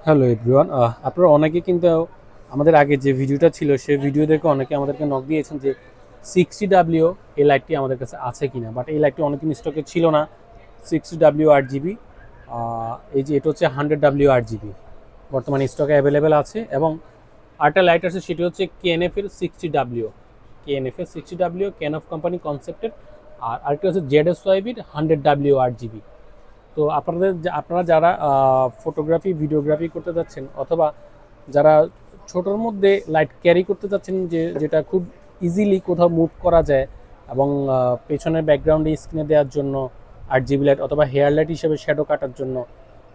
Hello everyone, আপনারা অনেকে কিন্তু আমাদের আগে যে ভিডিওটা ছিল সেই ভিডিও দেখে অনেকে আমাদেরকে নক দিয়েছেন যে 60W এই লাইটটি আমাদের কাছে আছে কিনা। বাট এই লাইটটি অনেকদিন স্টকে ছিল না। 60W 8GB, এই যে এটা হচ্ছে 100W 8GB বর্তমানে স্টকে অ্যাভেলেবেল আছে। এবং আরেকটা লাইট আছে, সেটি হচ্ছে কেএনএফ এর 60W, কেএনএফ এর 60W, কেএনএফ কোম্পানি কনসেপ্টেড। আর আরেকটা হচ্ছে ZSYB 100W 8GB। তো আপনারা যারা ফটোগ্রাফি ভিডিওগ্রাফি করতে যাচ্ছেন, অথবা যারা ছোটোর মধ্যে লাইট ক্যারি করতে যাচ্ছেন, যেটা খুব ইজিলি কোথাও মুভ করা যায়, এবং পেছনের ব্যাকগ্রাউন্ডে স্ক্রিনে দেওয়ার জন্য 8GB লাইট, অথবা হেয়ার লাইট হিসেবে শ্যাডো কাটার জন্য,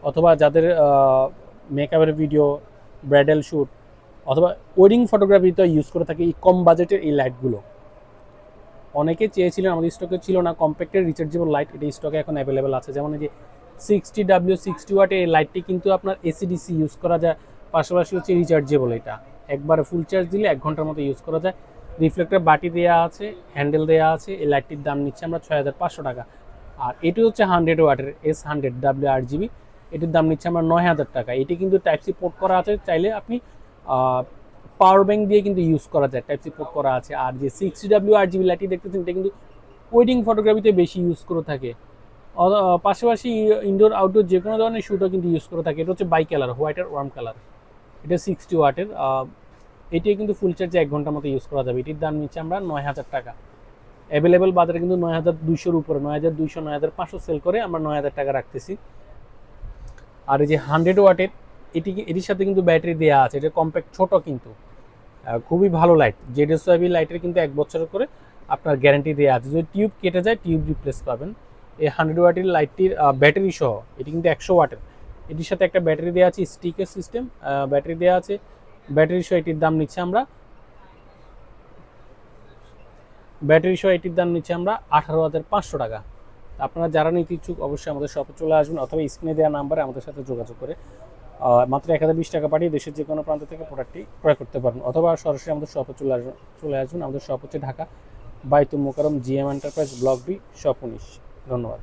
অথবা যাদের মেকআপের ভিডিও, ব্রাইডাল শ্যুট, অথবা ওয়েডিং ফটোগ্রাফিতে ইউজ করে থাকে এই কম বাজেটের এই লাইটগুলো। অনেকে চেয়েছিলেন, আমাদের স্টকে ছিল না কম্প্যাক্টের রিচার্জেবল লাইট। এটা স্টকে এখন অ্যাভেলেবেল আছে। যেমন এই যে 60W 60W এই লাইটটি কিন্তু আপনার এসিডিসি ইউজ করা যায়, পাশাপাশি হচ্ছে রিচার্জেবল। এটা একবারে ফুল চার্জ দিলে 1 ঘন্টার মতো ইউজ করা যায়। রিফ্লেক্টর বাটি দেওয়া আছে, হ্যান্ডেল দেওয়া আছে। এই লাইটটির দাম নিচ্ছে আমরা 6500 টাকা। আর এটি হচ্ছে 100W S100W 8GB, এটির দাম নিচ্ছে আমরা 9000 টাকা। এটি কিন্তু টাইপ সি পোর্ট করা আছে, চাইলে আপনি পাওয়ার ব্যাংক দিয়ে কিন্তু ইউজ করা যায়, টাইপ সি পোর্ট করা আছে। আর যে 60W 8GB লাইটটি দেখতেছেন, এটা কিন্তু ওয়েডিং ফটোগ্রাফিতে বেশি ইউজ করে থাকে। পাশাপাশি ইনডোর আউটডোর যে কোনো ধরনের শ্যুটও কিন্তু ইউজ করে থাকে। এটা হচ্ছে বাই কালার, হোয়াইট আর ওয়ার্ম কালার। এটা 60W। এটি কিন্তু ফুল চার্জে 1 ঘন্টার মতো ইউজ করা যাবে। এটির দাম নিচ্ছে আমরা 9000 টাকা। অ্যাভেলেবেল বাজারে কিন্তু 9200-র উপরে, 9200 9500 সেল করে আমরা 9000 টাকা রাখতেছি। আর এই যে 100W, এটির সাথে কিন্তু ব্যাটারি দেওয়া আছে। এটা কম্প্যাক্ট, ছোট, কিন্তু খুবই ভালো লাইট। ZSYB লাইটের কিন্তু 1 বছর করে আপনার গ্যারান্টি দেওয়া আছে। যদি টিউব কেটে যায়, টিউব রিপ্লেস পাবেন। এই 100W লাইটটির ব্যাটারি সহ, এটি কিন্তু 100W। এটির সাথে একটা ব্যাটারি দেওয়া আছে, স্টিকের সিস্টেম ব্যাটারি দেওয়া আছে। ব্যাটারি সহ এটির দাম নিচ্ছে আমরা 18,500 টাকা। আপনারা যারা নিতে ইচ্ছুক অবশ্যই আমাদের শপে চলে আসবেন, অথবা স্ক্রিনে দেওয়া নাম্বারে আমাদের সাথে যোগাযোগ করে মাত্র 1020 টাকা পাঠিয়ে দেশের যে কোনো প্রান্ত থেকে প্রোডাক্টটি ক্রয় করতে পারবেন, অথবা সরাসরি আমাদের শপে চলে আসবেন। আমাদের শপ হচ্ছে Dhaka Baitul Mukarram GM enterprise, block B, shop 19। ধন্যবাদ।